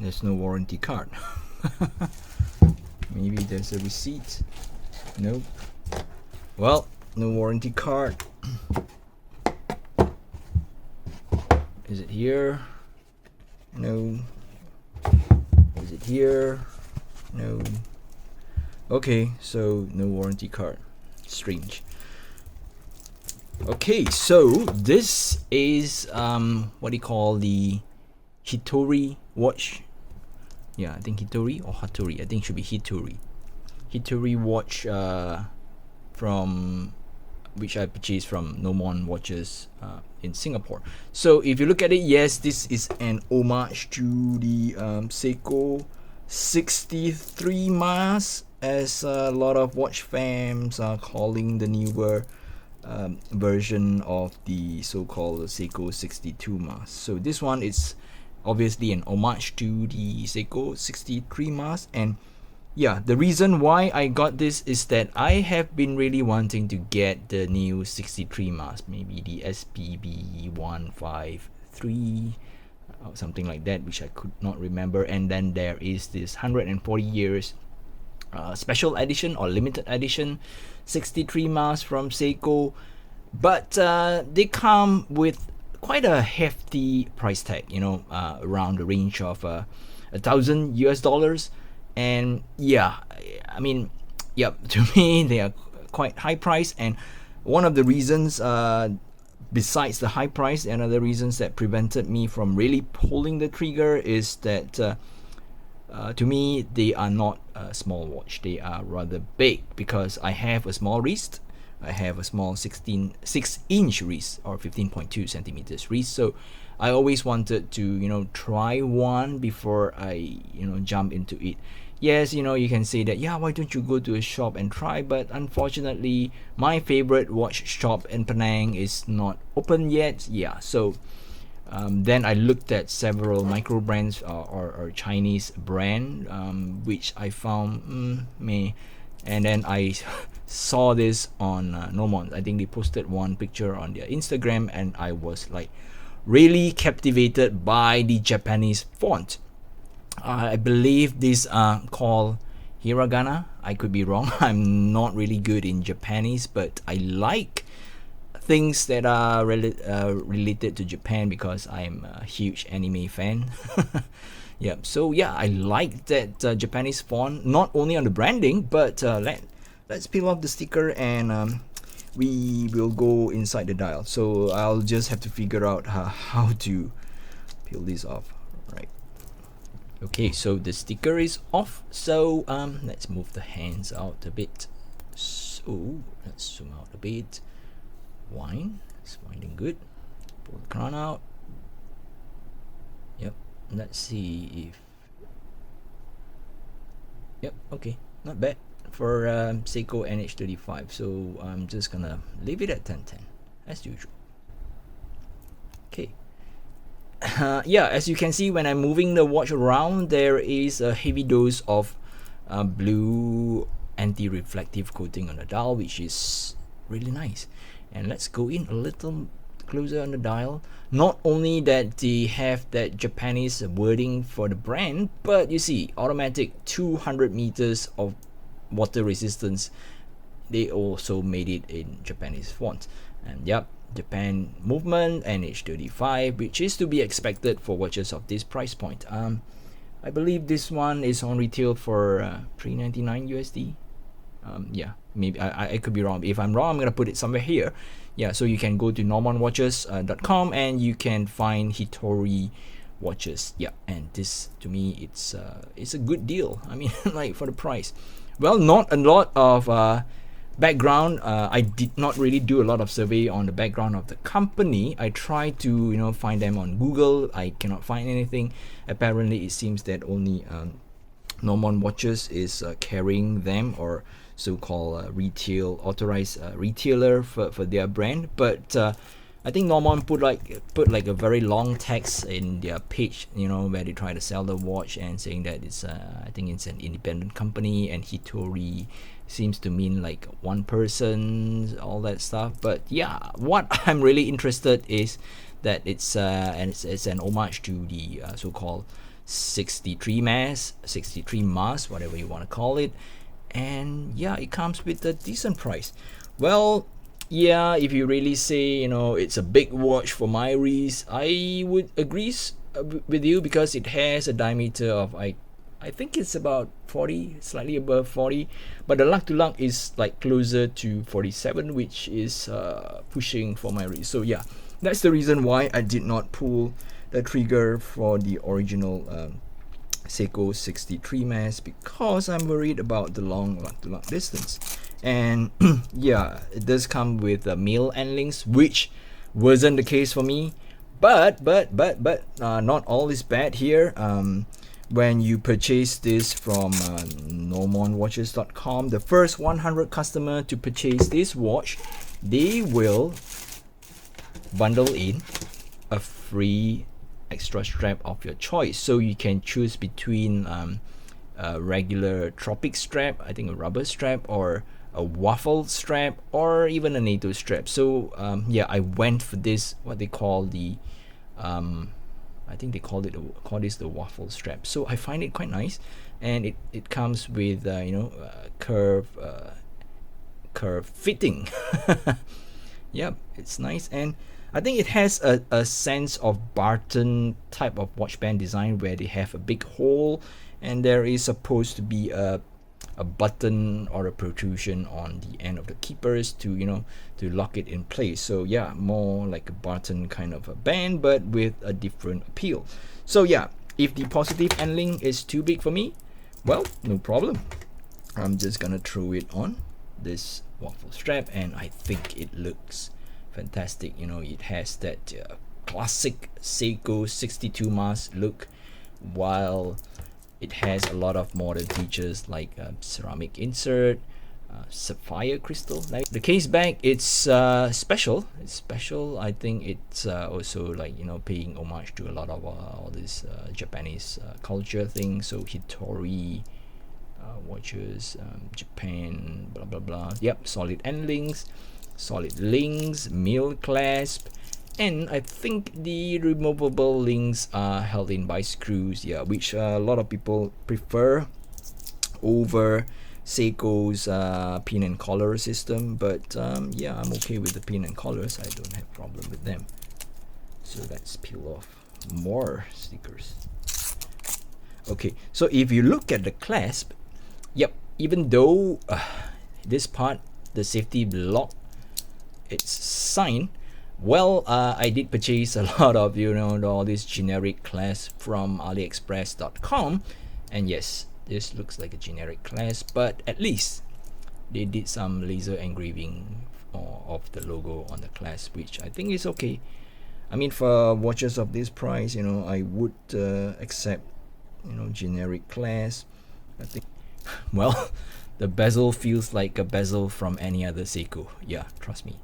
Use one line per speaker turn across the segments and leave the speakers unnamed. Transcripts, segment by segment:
there's no warranty card. Maybe there's a receipt. Nope. Well, no warranty card. Is it here? No. Is it here? No. Okay, so no warranty card. Strange. Okay, so this is what do you call the Hitori watch? Yeah, I think Hitori or Hattori. I think it should be Hitori. Hitori watch from which I purchased from Gnomon Watches in Singapore. So if you look at it, yes, this is an homage to the Seiko 63 mask, as a lot of watch fans are calling the newer version of the so-called Seiko 62 mask. So this one is obviously an homage to the Seiko 63 mask, and yeah, the reason why I got this is that I have been really wanting to get the new 63 mask, maybe the SPB 153 or something like that, which I could not remember. And then there is this 140 years special edition or limited edition 63 mask from Seiko, but they come with quite a hefty price tag, you know, around the range of $1,000 US. And yeah, I mean, yeah, to me they are quite high price, and one of the reasons besides the high price, and other reasons that prevented me from really pulling the trigger is that to me they are not a small watch, they are rather big, because I have a small wrist, I have a small 6-inch wrist or 15.2 centimeters wrist. So I always wanted to, you know, try one before I, you know, jump into it. Yes, you know, you can say that, yeah, why don't you go to a shop and try? But unfortunately, my favorite watch shop in Penang is not open yet. Yeah, so then I looked at several micro brands or Chinese brand, which I found meh. And then I saw this on Gnomon. I think they posted one picture on their Instagram, and I was like really captivated by the Japanese font. I believe these are called hiragana. I could be wrong. I'm not really good in Japanese, but I like things that are related to Japan because I'm a huge anime fan. Yeah, so yeah, I like that Japanese font, not only on the branding, but let's peel off the sticker and we will go inside the dial. So I'll just have to figure out how to peel this off. Right. Okay, so the sticker is off. So let's move the hands out a bit. So let's zoom out a bit. Wind, it's winding good. Pull the crown out. Yep. Let's see if. Yep. Okay. Not bad for Seiko NH35. So I'm just gonna leave it at 1010 as usual. Okay. Yeah, as you can see, when I'm moving the watch around, there is a heavy dose of blue anti-reflective coating on the dial, which is really nice. And let's go in a little closer on the dial. Not only that they have that Japanese wording for the brand, but you see, automatic 200 meters of water resistance. They also made it in Japanese font. And yep, Japan movement NH35, which is to be expected for watches of this price point. I believe this one is on retail for $399 USD. Yeah, maybe I could be wrong. If I'm wrong, I'm gonna put it somewhere here. Yeah, so you can go to gnomonwatches.com and you can find Hitori watches. Yeah, and this to me it's a good deal. I mean, like for the price. Well, not a lot of background. I did not really do a lot of survey on the background of the company. I tried to, you know, find them on Google. I cannot find anything. Apparently, it seems that only Gnomon Watches is carrying them, or so-called retail authorized retailer for their brand. But I think Gnomon put like a very long text in their page, you know, where they try to sell the watch and saying that it's I think it's an independent company, and Hitori seems to mean like one person, all that stuff. But yeah, what I'm really interested is that it's an homage to the so-called 63 mass, 63 mass, whatever you want to call it. And yeah, it comes with a decent price. Well, yeah, if you really say, you know, it's a big watch for my wrist, I would agree with you, because it has a diameter of, I think it's about 40, slightly above 40, but the lug to lug is like closer to 47, which is pushing for my wrist. So yeah, that's the reason why I did not pull the trigger for the original Seiko 63 mass, because I'm worried about the long lug to lug distance. And yeah, it does come with male end links, which wasn't the case for me. But not all is bad here. When you purchase this from gnomonwatches.com, the first 100 customer to purchase this watch, they will bundle in a free extra strap of your choice. So you can choose between a regular tropic strap, I think a rubber strap, or a waffle strap, or even a NATO strap. So yeah, I went for this, what they call the I think they call this the waffle strap. So I find it quite nice, and it comes with curve fitting. Yep, it's nice, and I think it has a sense of Barton type of watch band design, where they have a big hole, and there is supposed to be a button or a protrusion on the end of the keepers to to lock it in place. So yeah, more like a Barton kind of a band, but with a different appeal. So yeah, if the positive end link is too big for me, well, no problem. I'm just gonna throw it on this waffle strap, and I think it looks fantastic. It has that classic Seiko 62 mass look, while it has a lot of modern features like ceramic insert, sapphire crystal. Like the case back, it's special. It's special. I think it's also like paying homage to a lot of all this Japanese culture things. So Hitori watches, Japan, blah blah blah. Yep, solid end links, solid links, mill clasp. And I think the removable links are held in by screws, yeah, which a lot of people prefer over Seiko's pin and collar system. But yeah, I'm okay with the pin and collars. I don't have problem with them. So let's peel off more stickers. Okay, so if you look at the clasp, yep, even though this part, the safety block, it's signed. Well, I did purchase a lot of all these generic clasp from AliExpress.com, and yes, this looks like a generic clasp, but at least they did some laser engraving of the logo on the clasp, which I think is okay. I mean, for watches of this price, I would accept generic clasp. I think, well, the bezel feels like a bezel from any other Seiko. Yeah, trust me.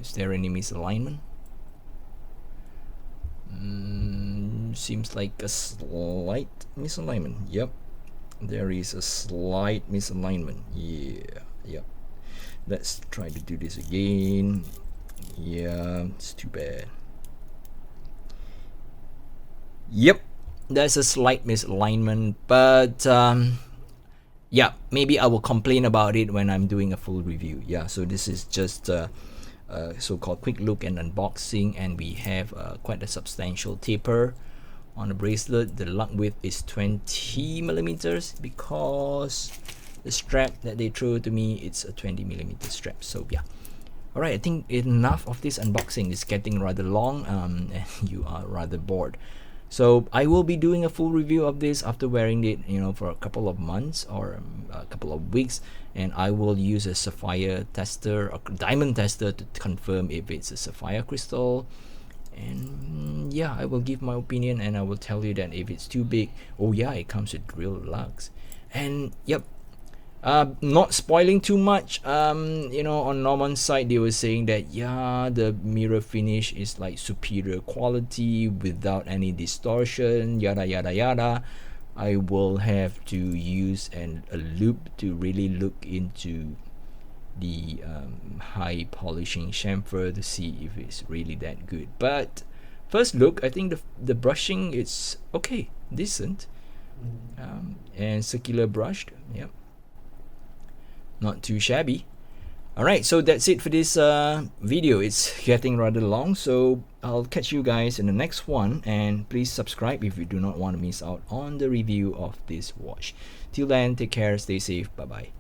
Is there any misalignment? Seems like a slight misalignment. Yep, there is a slight misalignment. Yeah, yep. Let's try to do this again. Yeah, it's too bad. Yep, there's a slight misalignment, but yeah, maybe I will complain about it when I'm doing a full review. Yeah, so this is just a so-called quick look and unboxing, and we have quite a substantial taper on the bracelet. The lug width is 20 millimeters, because the strap that they threw to me, it's a 20 millimeter strap. So yeah, all right, I think enough of this unboxing. It's getting rather long, and you are rather bored. So I will be doing a full review of this after wearing it, for a couple of months or a couple of weeks, and I will use a sapphire tester or diamond tester to confirm if it's a sapphire crystal. And yeah, I will give my opinion, and I will tell you that if it's too big, oh yeah, it comes with real lugs. And yep, not spoiling too much, on Gnomon's side, they were saying that yeah, the mirror finish is like superior quality without any distortion, yada yada yada. I will have to use a loop to really look into the high polishing chamfer to see if it's really that good. But first look, I think the brushing it's okay, decent, and circular brushed. Yep, not too shabby. Alright, so that's it for this video. It's getting rather long, so I'll catch you guys in the next one, and please subscribe if you do not want to miss out on the review of this watch. Till then, take care, stay safe, bye bye.